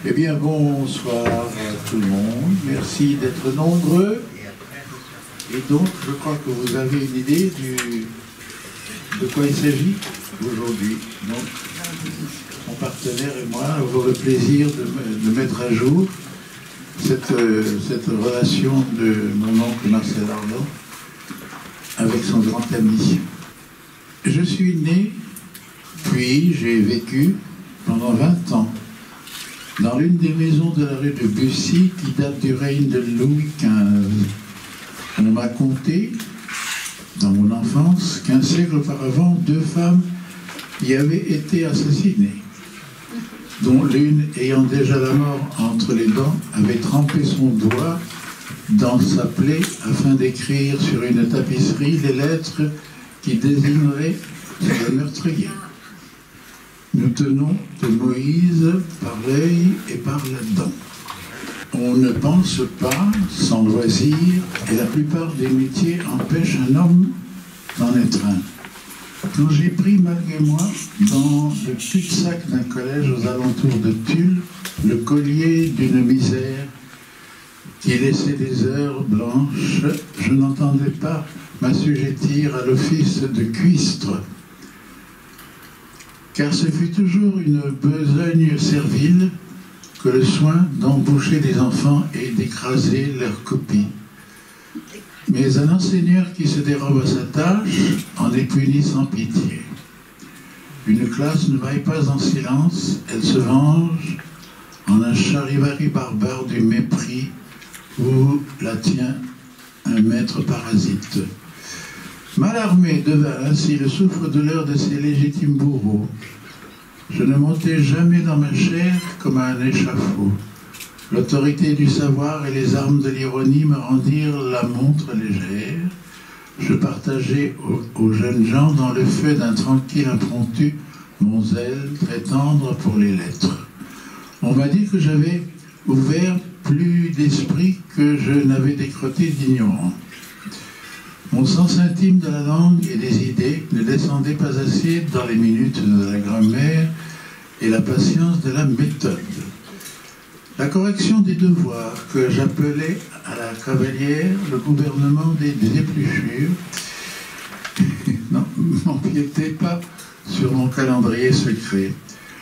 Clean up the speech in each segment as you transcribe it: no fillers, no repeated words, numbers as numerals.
Eh bien, bonsoir à tout le monde. Merci d'être nombreux. Et donc, je crois que vous avez une idée de quoi il s'agit aujourd'hui. Donc, mon partenaire et moi avons le plaisir de mettre à jour cette relation de mon oncle Marcel Ardan avec son grand ami. Je suis né, puis j'ai vécu pendant 20 ans dans l'une des maisons de la rue de Bussy qui date du règne de Louis XV. On m'a conté, dans mon enfance, qu'un siècle auparavant, 2 femmes y avaient été assassinées, dont l'une, ayant déjà la mort entre les dents, avait trempé son doigt dans sa plaie afin d'écrire sur une tapisserie les lettres qui désigneraient le meurtrier. Nous tenons de Moïse par l'œil et par la dent. On ne pense pas sans loisir, et la plupart des métiers empêchent un homme d'en être un. Quand j'ai pris malgré moi, dans le cul-de-sac d'un collège aux alentours de Tulle, le collier d'une misère qui laissait des heures blanches, je n'entendais pas m'assujettir à l'office de cuistre, car ce fut toujours une besogne servile que le soin d'embaucher des enfants et d'écraser leurs copies. Mais un enseignant qui se dérobe à sa tâche en est puni sans pitié. Une classe ne vaille pas en silence, elle se venge en un charivari barbare du mépris où la tient un maître parasite. Malarmé devint ainsi le souffre-douleur de ses légitimes bourreaux. Je ne montais jamais dans ma chair comme à un échafaud. L'autorité du savoir et les armes de l'ironie me rendirent la montre légère. Je partageais aux jeunes gens dans le feu d'un tranquille impromptu mon zèle très tendre pour les lettres. On m'a dit que j'avais ouvert plus d'esprit que je n'avais décroté d'ignorant. Mon sens intime de la langue et des idées ne descendait pas assez dans les minutes de la grammaire et la patience de la méthode. La correction des devoirs, que j'appelais à la cavalière le gouvernement des épluchures, n'empiétait pas sur mon calendrier secret.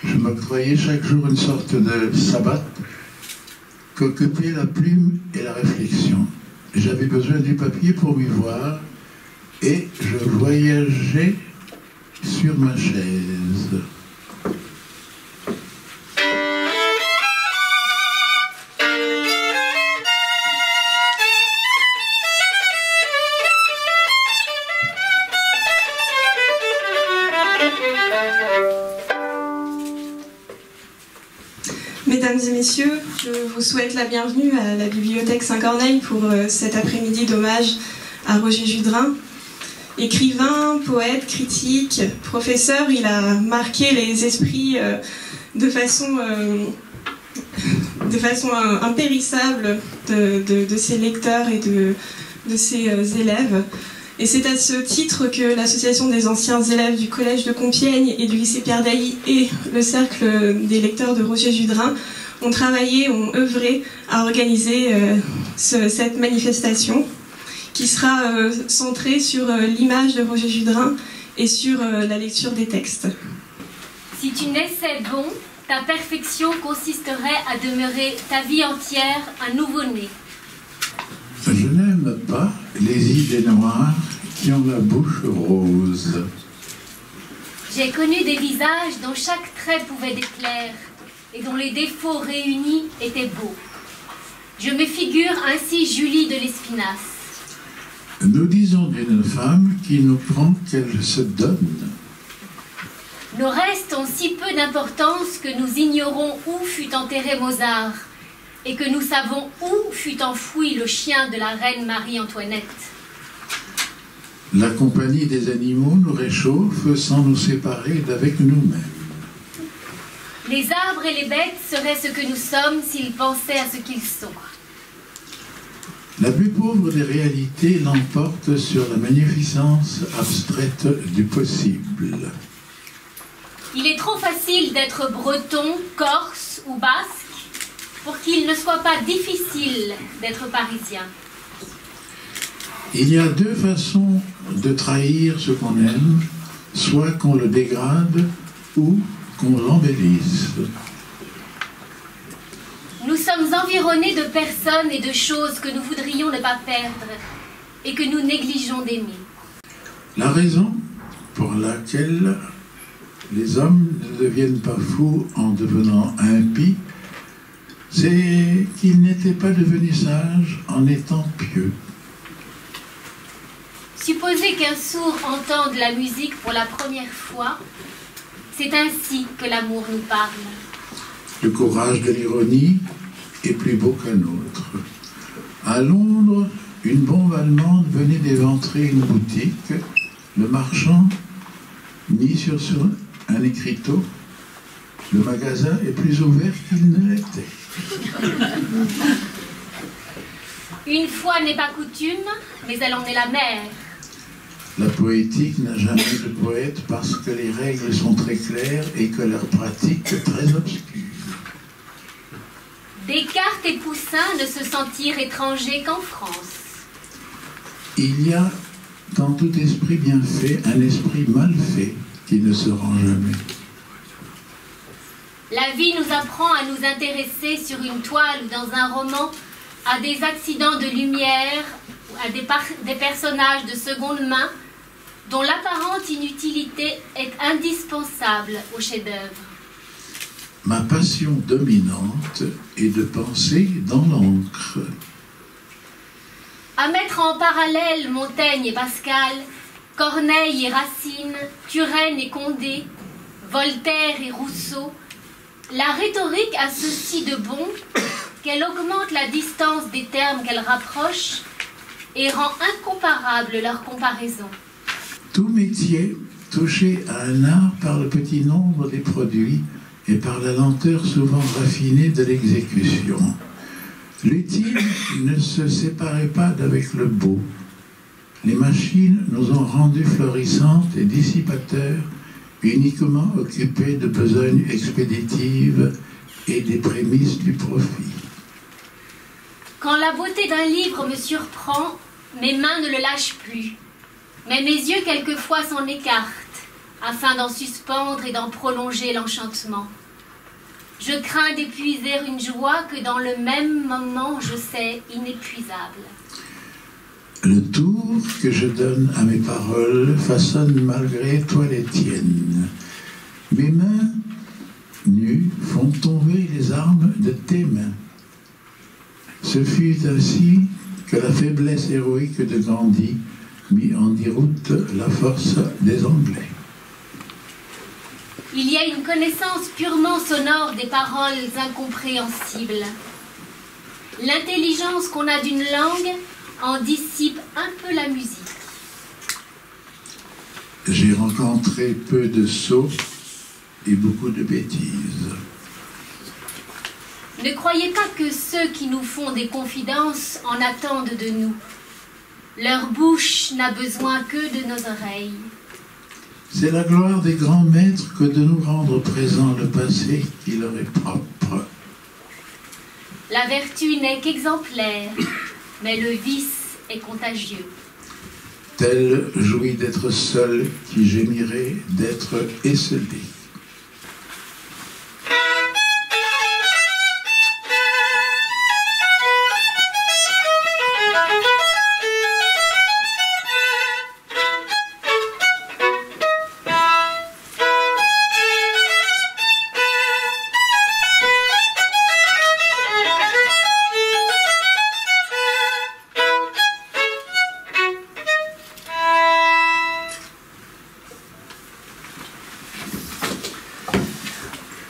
Je m'octroyais chaque jour une sorte de sabbat qu'occupaient la plume et la réflexion. J'avais besoin du papier pour m'y voir et je voyageais sur ma chaise. Mesdames et messieurs, je vous souhaite la bienvenue à la Bibliothèque Saint-Corneille pour cet après-midi d'hommage à Roger Judrin. Écrivain, poète, critique, professeur, il a marqué les esprits de façon impérissable de ses lecteurs et de ses élèves. Et c'est à ce titre que l'Association des anciens élèves du Collège de Compiègne et du lycée Pierre Dailly et le Cercle des lecteurs de Roger Judrin ont travaillé, ont œuvré à organiser cette manifestation qui sera centrée sur l'image de Roger Judrin et sur la lecture des textes. Si tu naissais bon, ta perfection consisterait à demeurer ta vie entière un nouveau-né. Je n'aime pas les idées noires qui ont la bouche rose. J'ai connu des visages dont chaque trait pouvait déplaire et dont les défauts réunis étaient beaux. Je me figure ainsi Julie de Lespinasse. Nous disons d'une femme qui nous prend qu'elle se donne. Nos restes ont si peu d'importance que nous ignorons où fut enterré Mozart et que nous savons où fut enfoui le chien de la reine Marie-Antoinette. La compagnie des animaux nous réchauffe sans nous séparer d'avec nous-mêmes. Les arbres et les bêtes seraient ce que nous sommes s'ils pensaient à ce qu'ils sont. La plus pauvre des réalités l'emporte sur la magnificence abstraite du possible. Il est trop facile d'être breton, corse ou basque pour qu'il ne soit pas difficile d'être parisien. Il y a deux façons de trahir ce qu'on aime, soit qu'on le dégrade ou qu'on l'embellisse. Nous sommes environnés de personnes et de choses que nous voudrions ne pas perdre et que nous négligeons d'aimer. La raison pour laquelle les hommes ne deviennent pas fous en devenant impies, c'est qu'ils n'étaient pas devenus sages en étant pieux. Supposer qu'un sourd entende la musique pour la première fois, c'est ainsi que l'amour nous parle. Le courage de l'ironie est plus beau qu'un autre. À Londres, une bombe allemande venait d'éventrer une boutique. Le marchand mit sur un écriteau « Le magasin est plus ouvert qu'il ne l'était ». Une fois n'est pas coutume, mais elle en est la mère. La poétique n'a jamais de poète parce que les règles sont très claires et que leur pratique est très obscure. Descartes et Poussin ne se sentirent étrangers qu'en France. Il y a dans tout esprit bien fait un esprit mal fait qui ne se rend jamais. La vie nous apprend à nous intéresser sur une toile ou dans un roman à des accidents de lumière, à des personnages de seconde main dont l'apparente inutilité est indispensable au chef-d'œuvre. Ma passion dominante est de penser dans l'encre. À mettre en parallèle Montaigne et Pascal, Corneille et Racine, Turenne et Condé, Voltaire et Rousseau, la rhétorique a ceci de bon qu'elle augmente la distance des termes qu'elle rapproche et rend incomparable leur comparaison. Tout métier touché à un art par le petit nombre des produits et par la lenteur souvent raffinée de l'exécution. L'utile ne se séparait pas d'avec le beau. Les machines nous ont rendus florissantes et dissipateurs, uniquement occupés de besognes expéditives et des prémices du profit. Quand la beauté d'un livre me surprend, mes mains ne le lâchent plus, mais mes yeux quelquefois s'en écartent, afin d'en suspendre et d'en prolonger l'enchantement. Je crains d'épuiser une joie que dans le même moment je sais inépuisable. Le tour que je donne à mes paroles façonne malgré toi les tiennes. Mes mains nues font tomber les armes de tes mains. Ce fut ainsi que la faiblesse héroïque de Gandhi mit en déroute la force des Anglais. Il y a une connaissance purement sonore des paroles incompréhensibles. L'intelligence qu'on a d'une langue en dissipe un peu la musique. J'ai rencontré peu de sots et beaucoup de bêtises. Ne croyez pas que ceux qui nous font des confidences en attendent de nous. Leur bouche n'a besoin que de nos oreilles. C'est la gloire des grands maîtres que de nous rendre présent le passé qui leur est propre. La vertu n'est qu'exemplaire, mais le vice est contagieux. Tel jouit d'être seul qui gémirait d'être esselé.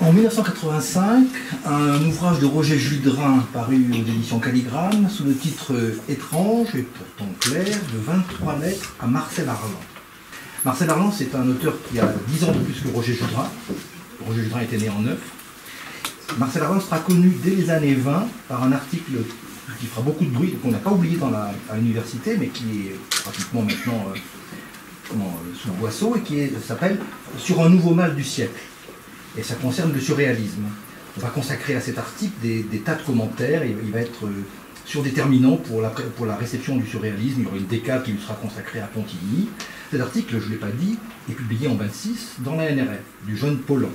En 1985, un ouvrage de Roger Juldrin paru aux éditions Calligramme sous le titre étrange et pourtant clair de 23 lettres à Marcel Arlan. Marcel Arlan, c'est un auteur qui a 10 ans de plus que Roger Juldrin. Roger Juldrin était né en 9. Marcel Arlan sera connu dès les années 20 par un article qui fera beaucoup de bruit, qu'on n'a pas oublié à l'université, mais qui est pratiquement maintenant sous le boisseau, et qui s'appelle « Sur un nouveau mal du siècle ». Et ça concerne le surréalisme. on va consacrer à cet article des tas de commentaires. Il va être surdéterminant pour la réception du surréalisme. Il y aura une décade qui lui sera consacrée à Pontigny. Cet article, je ne l'ai pas dit, est publié en 1926 dans la NRF, du jeune Paulhan.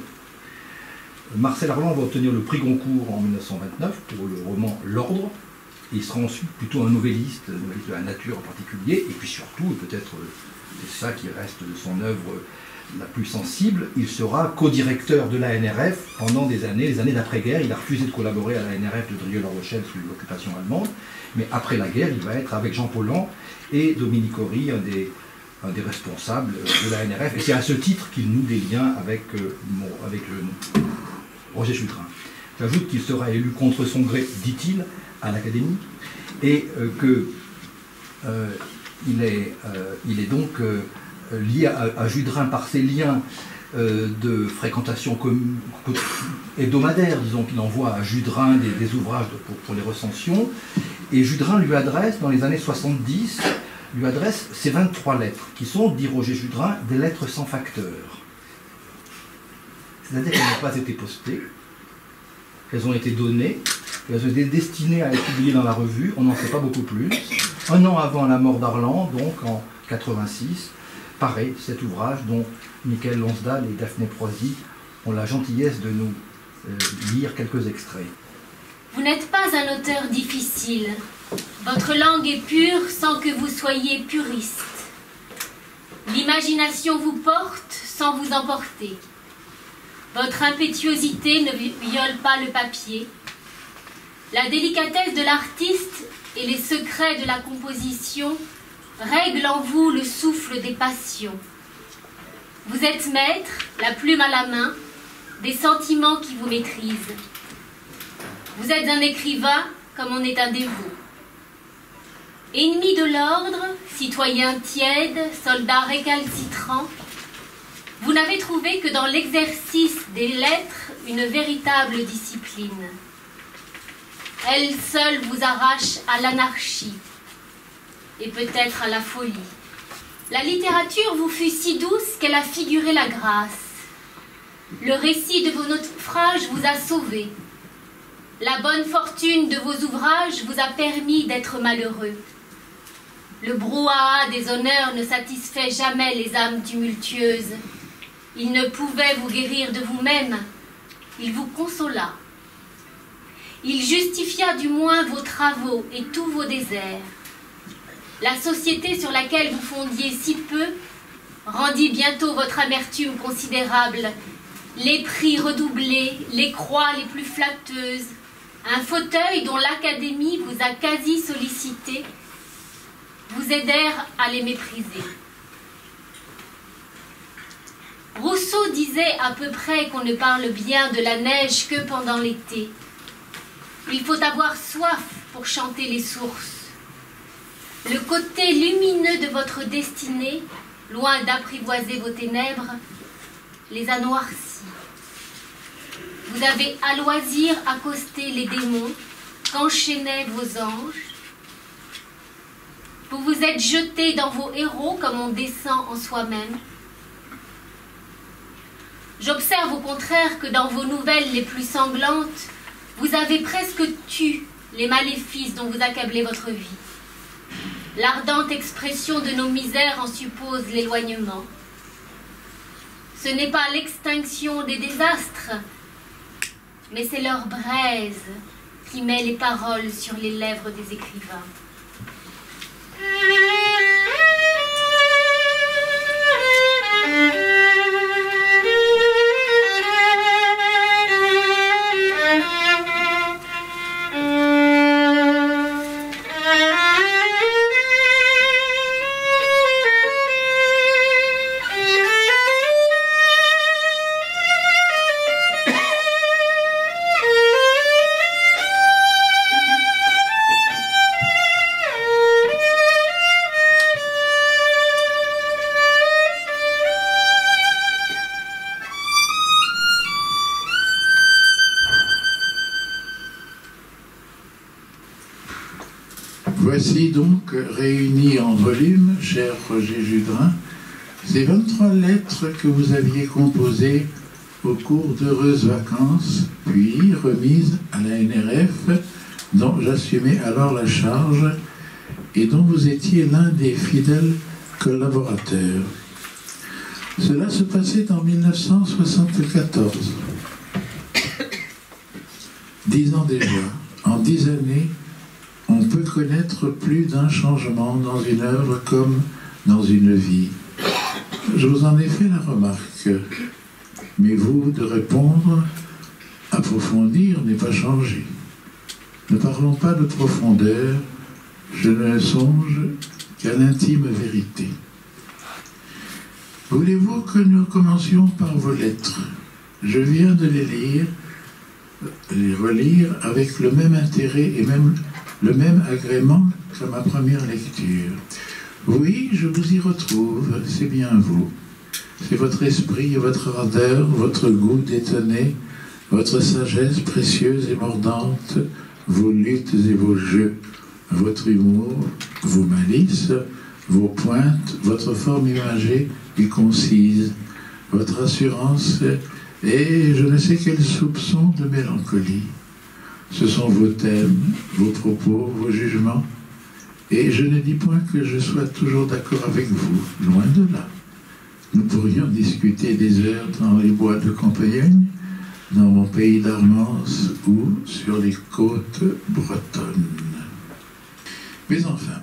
Marcel Arlan va obtenir le prix Goncourt en 1929 pour le roman L'Ordre. Et il sera ensuite plutôt un novelliste de la nature en particulier. Et puis surtout, et peut-être c'est ça qui reste de son œuvre la plus sensible, il sera co-directeur de la NRF pendant des années, les années d'après-guerre. Il a refusé de collaborer à la NRF de Drieux-la-Rochelle sous l'occupation allemande, mais après la guerre, il va être avec Jean Paulhan et Dominique Horry, un des responsables de la NRF. Et c'est à ce titre qu'il noue des liens avec Roger Chutrin. J'ajoute qu'il sera élu contre son gré, dit-il, à l'Académie, et qu'il est donc lié à Judrin par ses liens de fréquentation hebdomadaire, disons, qu'il envoie à Judrin des ouvrages pour les recensions. Et Judrin lui adresse, dans les années 70, lui adresse ces 23 lettres, qui sont, dit Roger Judrin, des lettres sans facteur. C'est-à-dire qu'elles n'ont pas été postées, qu'elles ont été données, qu'elles ont été destinées à être publiées dans la revue, on n'en sait pas beaucoup plus. Un an avant la mort d'Arlan, donc en 86, paraît cet ouvrage dont Michael Lonsdal et Daphné Proisy ont la gentillesse de nous lire quelques extraits. Vous n'êtes pas un auteur difficile. Votre langue est pure sans que vous soyez puriste. L'imagination vous porte sans vous emporter. Votre impétuosité ne viole pas le papier. La délicatesse de l'artiste et les secrets de la composition règlent en vous le souffle des passions. Vous êtes maître, la plume à la main, des sentiments qui vous maîtrisent. Vous êtes un écrivain comme on est un dévot. Ennemi de l'ordre, citoyen tiède, soldat récalcitrant, vous n'avez trouvé que dans l'exercice des lettres une véritable discipline. Elle seule vous arrache à l'anarchie et peut-être à la folie. La littérature vous fut si douce qu'elle a figuré la grâce. Le récit de vos naufrages vous a sauvé. La bonne fortune de vos ouvrages vous a permis d'être malheureux. Le brouhaha des honneurs ne satisfait jamais les âmes tumultueuses. Il ne pouvait vous guérir de vous-même. Il vous consola. Il justifia du moins vos travaux et tous vos déserts. La société sur laquelle vous fondiez si peu rendit bientôt votre amertume considérable. Les prix redoublés, les croix les plus flatteuses, un fauteuil dont l'Académie vous a quasi sollicité, vous aidèrent à les mépriser. Rousseau disait à peu près qu'on ne parle bien de la neige que pendant l'été. Il faut avoir soif pour chanter les sources. Le côté lumineux de votre destinée, loin d'apprivoiser vos ténèbres, les a noircis. Vous avez à loisir accosté les démons qu'enchaînaient vos anges. Vous vous êtes jeté dans vos héros comme on descend en soi-même. J'observe au contraire que dans vos nouvelles les plus sanglantes, vous avez presque tué les maléfices dont vous accablez votre vie. L'ardente expression de nos misères en suppose l'éloignement. Ce n'est pas l'extinction des désastres, mais c'est leur braise qui met les paroles sur les lèvres des écrivains. Voici donc réunis en volume, cher Roger Judrin, ces 23 lettres que vous aviez composées au cours d'heureuses vacances, puis remise à la NRF, dont j'assumais alors la charge et dont vous étiez l'un des fidèles collaborateurs. Cela se passait en 1974. 10 ans déjà. En 10 années, on peut connaître plus d'un changement dans une œuvre comme dans une vie. Je vous en ai fait la remarque. Mais vous, de répondre, approfondir n'est pas changé. Ne parlons pas de profondeur, je ne songe qu'à l'intime vérité. Voulez-vous que nous commencions par vos lettres? Je viens de les relire avec le même intérêt et même le même agrément qu'à ma première lecture. Oui, je vous y retrouve, c'est bien vous. C'est votre esprit et votre ardeur, votre goût détonné, votre sagesse précieuse et mordante, vos luttes et vos jeux, votre humour, vos malices, vos pointes, votre forme imagée et concise, votre assurance et je ne sais quel soupçon de mélancolie. Ce sont vos thèmes, vos propos, vos jugements, et je ne dis point que je sois toujours d'accord avec vous, loin de là. Nous pourrions discuter des heures dans les bois de Compiègne, dans mon pays d'Armance ou sur les côtes bretonnes. Mais enfin,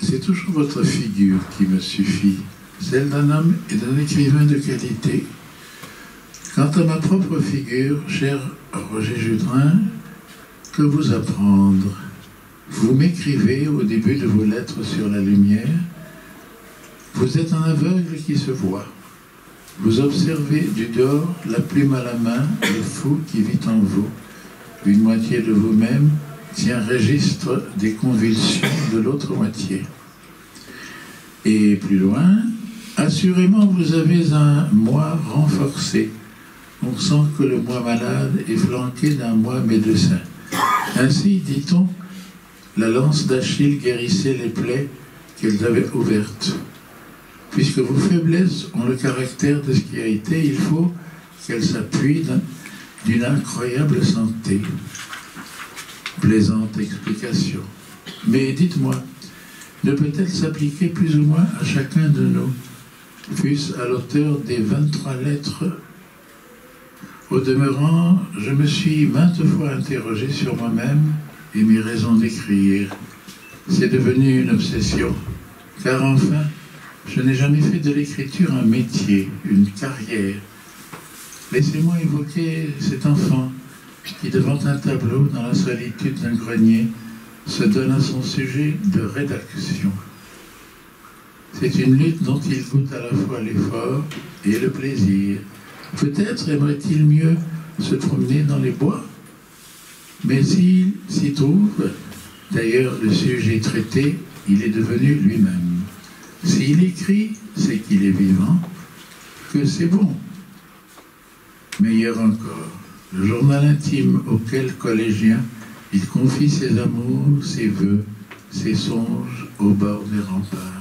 c'est toujours votre figure qui me suffit, celle d'un homme et d'un écrivain de qualité. Quant à ma propre figure, cher Roger Judrin, que vous apprendre? Vous m'écrivez au début de vos lettres sur la lumière. Vous êtes un aveugle qui se voit. Vous observez du dehors, la plume à la main, le fou qui vit en vous. Une moitié de vous-même tient registre des convulsions de l'autre moitié. Et plus loin, assurément vous avez un moi renforcé. On sent que le moi malade est flanqué d'un moi médecin. Ainsi, dit-on, la lance d'Achille guérissait les plaies qu'elle avait ouvertes. Puisque vos faiblesses ont le caractère de ce qui a été, il faut qu'elles s'appuient d'une incroyable santé. Plaisante explication. Mais dites-moi, ne peut-elle s'appliquer plus ou moins à chacun de nous, fût-ce à l'auteur des 23 lettres? Au demeurant, je me suis maintes fois interrogé sur moi-même et mes raisons d'écrire. C'est devenu une obsession, car enfin, je n'ai jamais fait de l'écriture un métier, une carrière. Laissez-moi évoquer cet enfant qui, devant un tableau dans la solitude d'un grenier, se donne à son sujet de rédaction. C'est une lutte dont il goûte à la fois l'effort et le plaisir. Peut-être aimerait-il mieux se promener dans les bois, mais s'il s'y trouve, d'ailleurs le sujet traité, il est devenu lui-même. S'il écrit, c'est qu'il est vivant, que c'est bon. Meilleur encore, le journal intime auquel, collégien, il confie ses amours, ses vœux, ses songes au bord des remparts.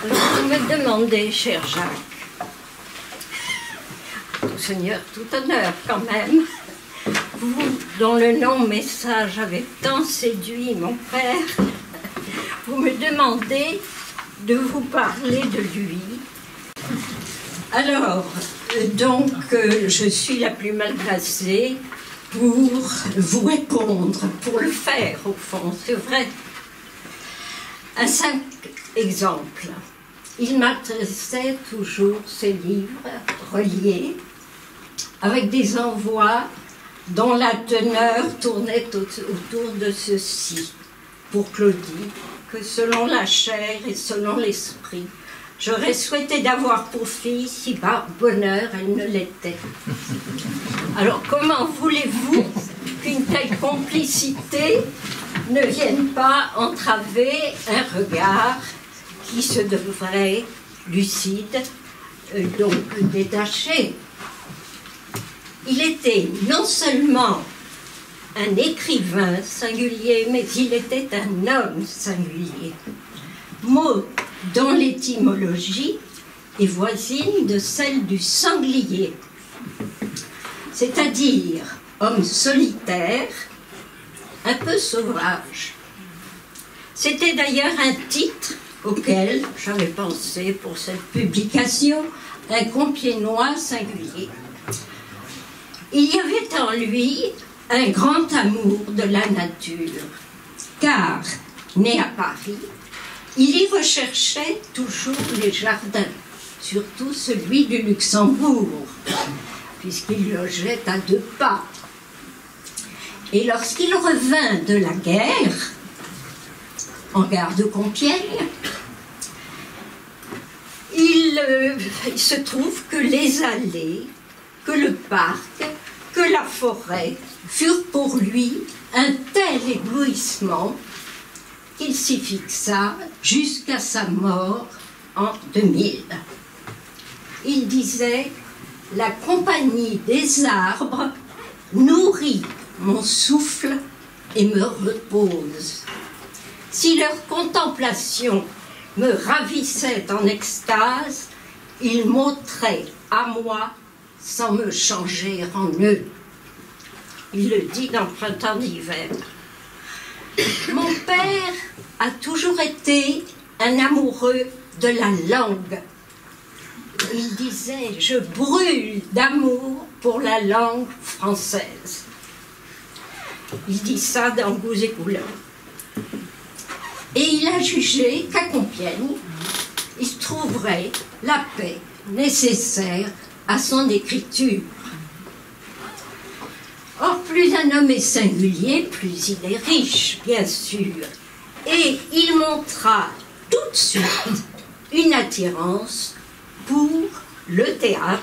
Alors, vous me demandez, cher Jacques, tout Seigneur, tout honneur quand même, vous, dont le long message avait tant séduit mon père, vous me demandez de vous parler de lui. Alors, donc, je suis la plus mal placée pour vous répondre, pour le faire, au fond, c'est vrai. Un simple exemple. Il m'adressait toujours ces livres reliés, avec des envois dont la teneur tournait autour de ceci. Pour Claudie, que selon la chair et selon l'esprit, j'aurais souhaité d'avoir pour fille si par bonheur elle ne l'était. Alors comment voulez-vous qu'une telle complicité ne vienne pas entraver un regard qui se devrait lucide, donc détaché? Il était non seulement un écrivain singulier, mais il était un homme singulier. Mot dont l'étymologie est voisine de celle du sanglier, c'est-à-dire homme solitaire, un peu sauvage. C'était d'ailleurs un titre auquel j'avais pensé pour cette publication, un Compiègnois singulier. Il y avait en lui un grand amour de la nature, car, né à Paris, il y recherchait toujours les jardins, surtout celui du Luxembourg, puisqu'il logeait à 2 pas. Et lorsqu'il revint de la guerre, en gare de Compiègne, il se trouve que les allées, que le parc, que la forêt furent pour lui un tel éblouissement qu'il s'y fixa jusqu'à sa mort en 2000. Il disait « La compagnie des arbres nourrit mon souffle et me repose. Si leur contemplation me ravissait en extase, ils m'ôteraient à moi sans me changer en eux. » Il le dit dans Printemps d'hiver. Mon père a toujours été un amoureux de la langue. Il disait « Je brûle d'amour pour la langue française ». Il dit ça dans Goûts et couleurs. Et il a jugé qu'à Compiègne, il se trouverait la paix nécessaire à son écriture. Or, plus un homme est singulier, plus il est riche, bien sûr. Et il montra tout de suite une attirance pour le théâtre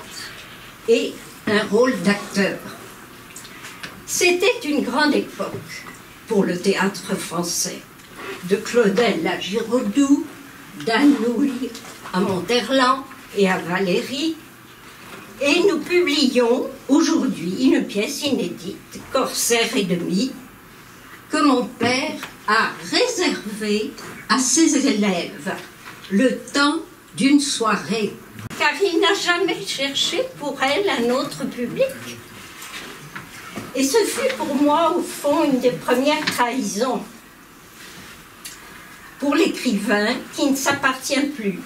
et un rôle d'acteur. C'était une grande époque pour le théâtre français. De Claudel à Giraudoux, d'Annouilh à Monterland et à Valéry. Et nous publions aujourd'hui une pièce inédite, Corsaire et demi, que mon père a réservée à ses élèves le temps d'une soirée. Car il n'a jamais cherché pour elle un autre public. Et ce fut pour moi, au fond, une des premières trahisons pour l'écrivain qui ne s'appartient plus.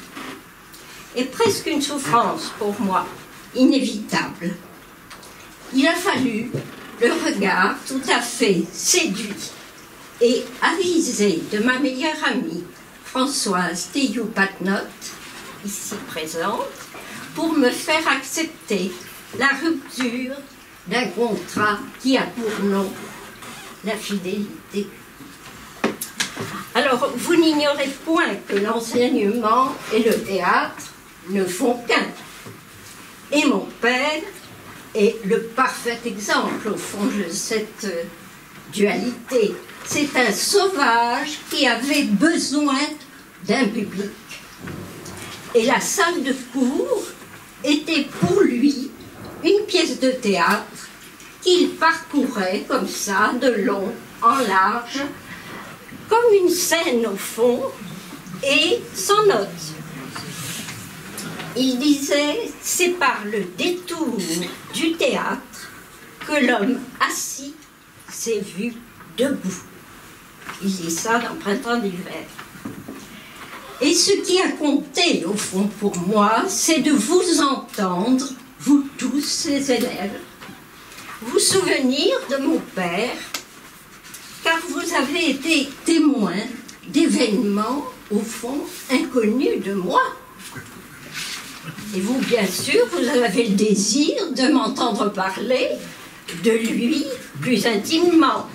Et presque une souffrance pour moi, inévitable. Il a fallu le regard tout à fait séduit et avisé de ma meilleure amie, Françoise Théou-Patnotte, ici présente, pour me faire accepter la rupture d'un contrat qui a pour nom la fidélité. Alors, vous n'ignorez point que l'enseignement et le théâtre ne font qu'un. Et mon père est le parfait exemple, au fond, de cette dualité. C'est un sauvage qui avait besoin d'un public. Et la salle de cours était pour lui une pièce de théâtre qu'il parcourait comme ça, de long en large, comme une scène au fond et sans notes. Il disait, c'est par le détour du théâtre que l'homme assis s'est vu debout. Il dit ça dans Printemps d'hiver. Et ce qui a compté, au fond, pour moi, c'est de vous entendre, vous tous, ces élèves, vous souvenir de mon père, car vous avez été témoins d'événements, au fond, inconnus de moi. Et vous, bien sûr, vous avez le désir de m'entendre parler de lui plus intimement.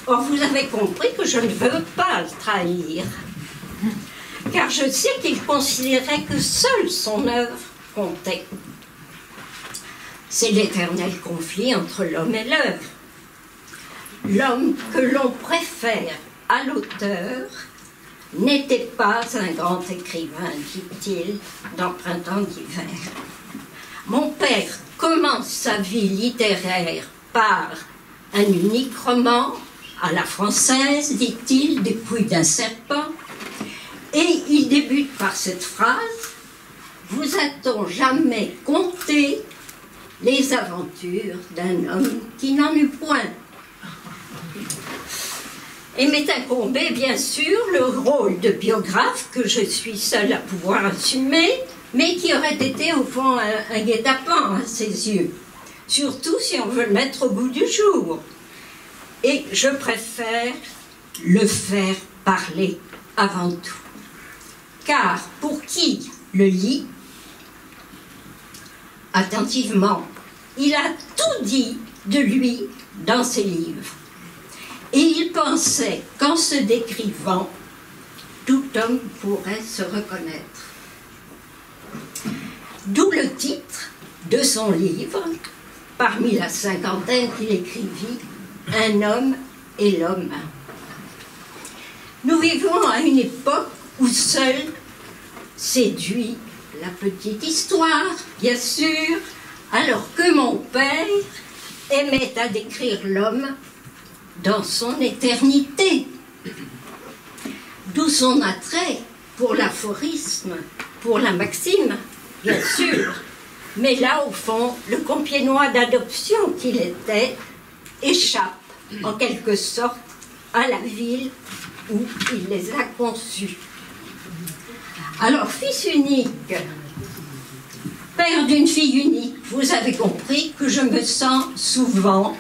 Or, vous avez compris que je ne veux pas le trahir, car je sais qu'il considérait que seule son œuvre comptait. C'est l'éternel conflit entre l'homme et l'œuvre. L'homme que l'on préfère à l'auteur n'était pas un grand écrivain, dit-il dans Printemps d'hiver. Mon père commence sa vie littéraire par un unique roman, à la française, dit-il, des couilles d'un serpent, et il débute par cette phrase: vous a-t-on jamais conté les aventures d'un homme qui n'en eut point? Et m'est incombé, bien sûr, le rôle de biographe que je suis seule à pouvoir assumer, mais qui aurait été, au fond, un guet-apens à ses yeux. Surtout si on veut le mettre au goût du jour. Et je préfère le faire parler avant tout. Car pour qui le lit attentivement, il a tout dit de lui dans ses livres. Et il pensait qu'en se décrivant, tout homme pourrait se reconnaître. D'où le titre de son livre, parmi la cinquantaine qu'il écrivit, Un homme et l'homme. Nous vivons à une époque où seul séduit la petite histoire, bien sûr, alors que mon père aimait à décrire l'homme dans son éternité. D'où son attrait pour l'aphorisme, pour la maxime, bien sûr. Mais là, au fond, le Compiègnois d'adoption qu'il était échappe, en quelque sorte, à la ville où il les a conçus. Alors, fils unique, père d'une fille unique, vous avez compris que je me sens souvent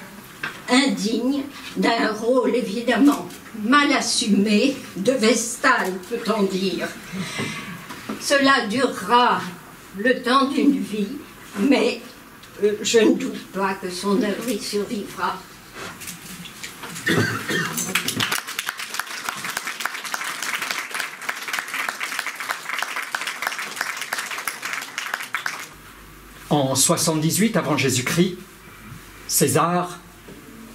indigne d'un rôle évidemment mal assumé de Vestale, peut-on dire. Cela durera le temps d'une vie, mais je ne doute pas que son œuvre y survivra. En 78 avant Jésus-Christ, César,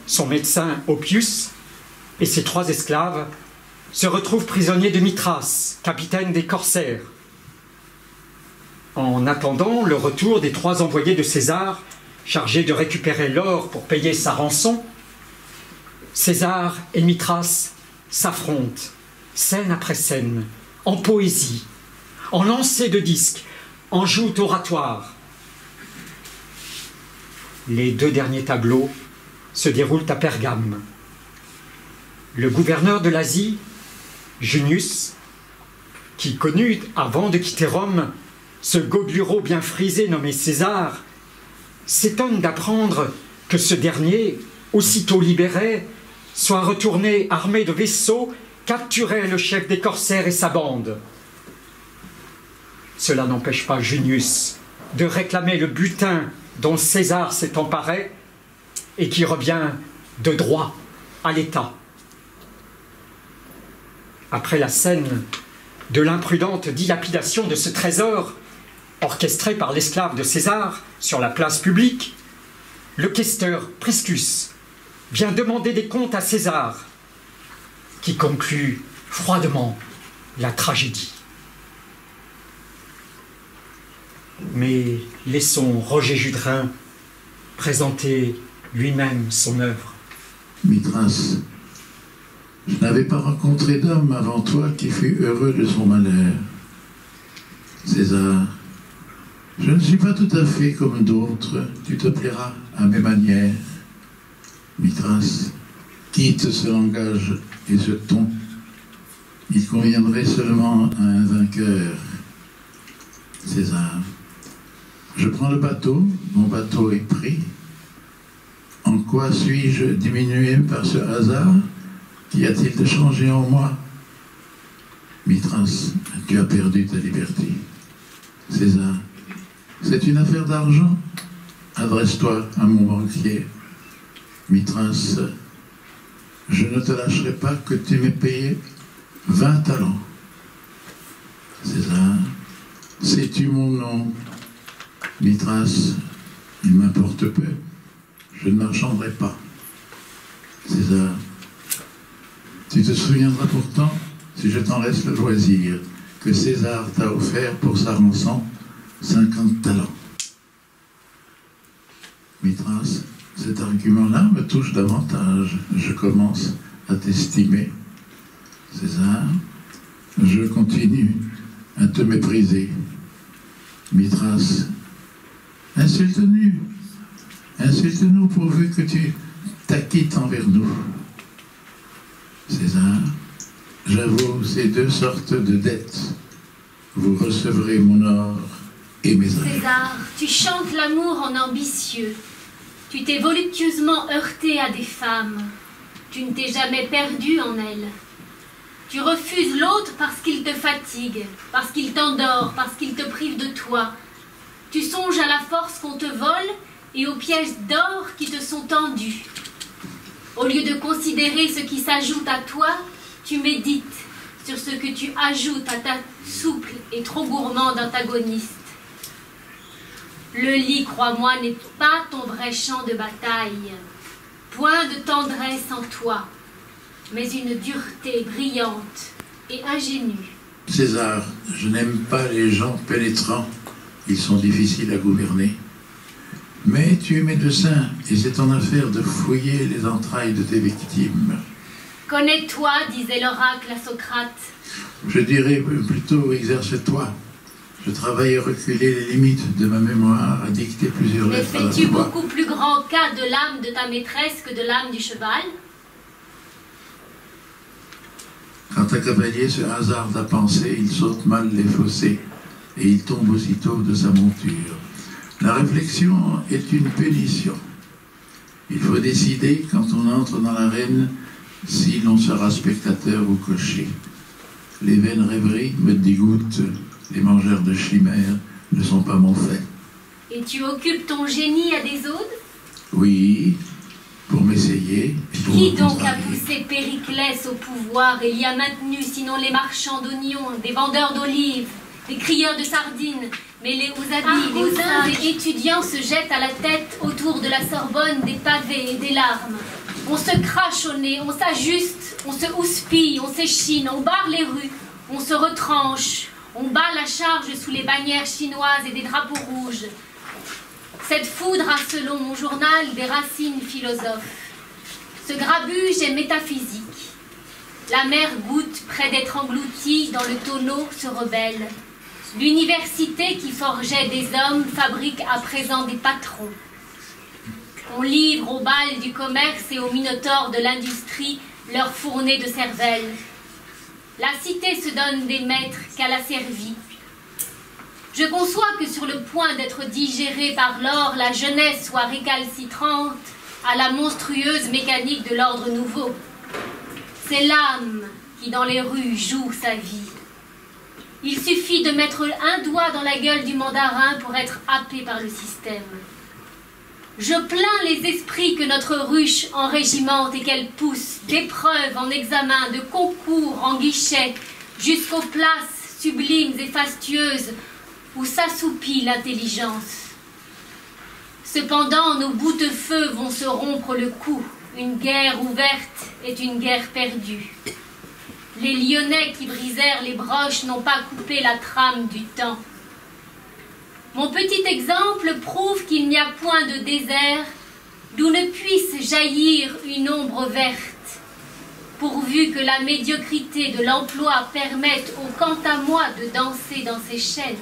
son médecin Oppius et ses 3 esclaves se retrouvent prisonniers de Mithras, capitaine des corsaires. En attendant le retour des 3 envoyés de César, chargés de récupérer l'or pour payer sa rançon, César et Mithras s'affrontent, scène après scène, en poésie, en lancer de disques, en joute oratoire. Les 2 derniers tableaux se déroulent à Pergame. Le gouverneur de l'Asie, Junius, qui connut avant de quitter Rome ce gogulereau bien frisé nommé César, s'étonne d'apprendre que ce dernier, aussitôt libéré, soit retourné armé de vaisseaux, capturer le chef des corsaires et sa bande. Cela n'empêche pas Junius de réclamer le butin dont César s'est emparé et qui revient de droit à l'État. Après la scène de l'imprudente dilapidation de ce trésor, orchestré par l'esclave de César sur la place publique, le questeur Priscus vient demander des comptes à César, qui conclut froidement la tragédie. Mais laissons Roger Judrin présenter lui-même son œuvre. Mithras, je n'avais n'avais pas rencontré d'homme avant toi qui fut heureux de son malheur. César, je ne suis pas tout à fait comme d'autres, tu te plairas à mes manières. Mithras, quitte ce langage et ce ton, il conviendrait seulement à un vainqueur. César, je prends le bateau, mon bateau est pris. En quoi suis-je diminué par ce hasard? Qu'y a-t-il de changé en moi? Mithras, tu as perdu ta liberté. César, c'est une affaire d'argent? Adresse-toi à mon banquier. Mithras, je ne te lâcherai pas que tu m'aies payé 20 talents. César, sais-tu mon nom? Mithras, il m'importe peu, je ne marchanderai pas. César, tu te souviendras pourtant, si je t'en laisse le loisir, que César t'a offert pour sa rançon 50 talents. Mithras, cet argument-là me touche davantage. Je commence à t'estimer. César, je continue à te mépriser. Mithras, insulte-nous. Insulte-nous pourvu que tu t'acquittes envers nous. César, j'avoue ces deux sortes de dettes. Vous recevrez mon or et mes argents. César, tu chantes l'amour en ambitieux. Tu t'es voluptueusement heurté à des femmes. Tu ne t'es jamais perdu en elles. Tu refuses l'autre parce qu'il te fatigue, parce qu'il t'endort, parce qu'il te prive de toi. Tu songes à la force qu'on te vole et aux pièges d'or qui te sont tendus. Au lieu de considérer ce qui s'ajoute à toi, tu médites sur ce que tu ajoutes à ta souple et trop gourmande antagoniste. Le lit, crois-moi, n'est pas ton vrai champ de bataille. Point de tendresse en toi, mais une dureté brillante et ingénue. César, je n'aime pas les gens pénétrants. Ils sont difficiles à gouverner. Mais tu es médecin, et c'est ton affaire de fouiller les entrailles de tes victimes. Connais-toi, disait l'oracle à Socrate. Je dirais plutôt exerce-toi. Je travaille à reculer les limites de ma mémoire, à dicter plusieurs Mais lettres à la fais-tu fois. beaucoup plus grand cas de l'âme de ta maîtresse que de l'âme du cheval? Quand un cavalier se hasarde à penser, il saute mal les fossés, et il tombe aussitôt de sa monture. La réflexion est une punition. Il faut décider, quand on entre dans l'arène, si l'on sera spectateur ou cocher. Les vaines rêveries me dégoûtent, les mangeurs de chimères ne sont pas mon fait. Et tu occupes ton génie à des audes? Oui, pour m'essayer. Qui donc a poussé Périclès au pouvoir et l'y a maintenu, sinon les marchands d'oignons, des vendeurs d'olives, des crieurs de sardines, mêlés aux habits, les Indes et étudiants se jettent à la tête autour de la Sorbonne des pavés et des larmes. On se crache au nez, on s'ajuste, on se houspille, on s'échine, on barre les rues, on se retranche, on bat la charge sous les bannières chinoises et des drapeaux rouges. Cette foudre a, selon mon journal, des racines philosophes. Ce grabuge est métaphysique. La mer goutte près d'être engloutie dans le tonneau se rebelle. L'université qui forgeait des hommes fabrique à présent des patrons. On livre aux balles du commerce et aux minotaures de l'industrie leur fournée de cervelle. La cité se donne des maîtres qu'elle a servi. Je conçois que sur le point d'être digérée par l'or, la jeunesse soit récalcitrante à la monstrueuse mécanique de l'ordre nouveau. C'est l'âme qui dans les rues joue sa vie. Il suffit de mettre un doigt dans la gueule du mandarin pour être happé par le système. Je plains les esprits que notre ruche enrégimente et qu'elle pousse d'épreuves en examen, de concours en guichet, jusqu'aux places sublimes et fastueuses où s'assoupit l'intelligence. Cependant, nos boutefeux vont se rompre le cou. Une guerre ouverte est une guerre perdue. Les Lyonnais qui brisèrent les broches n'ont pas coupé la trame du temps. Mon petit exemple prouve qu'il n'y a point de désert d'où ne puisse jaillir une ombre verte. Pour pourvu que la médiocrité de l'emploi permette au quant à moi de danser dans ces chaînes.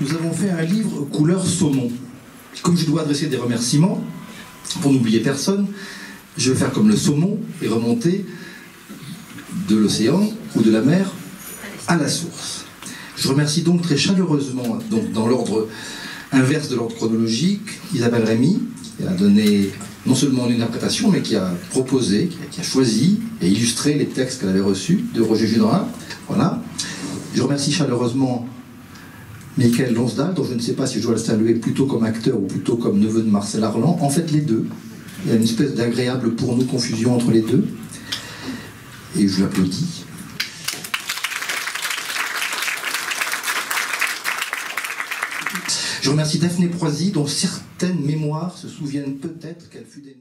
Nous avons fait un livre couleur saumon. Comme je dois adresser des remerciements, pour n'oublier personne, je vais faire comme le saumon et remonter de l'océan ou de la mer à la source. Je remercie donc très chaleureusement, donc dans l'ordre inverse de l'ordre chronologique, Isabelle Rémy, qui a donné non seulement une interprétation, mais qui a proposé, qui a choisi et illustré les textes qu'elle avait reçus de Roger Judrin. Voilà. Je remercie chaleureusement Michael Lonsdal, dont je ne sais pas si je dois le saluer plutôt comme acteur ou plutôt comme neveu de Marcel Arlan. En fait, les deux. Il y a une espèce d'agréable pour nous confusion entre les deux. Et je l'applaudis. Je remercie Daphné Proisy, dont certaines mémoires se souviennent peut-être qu'elle fut des...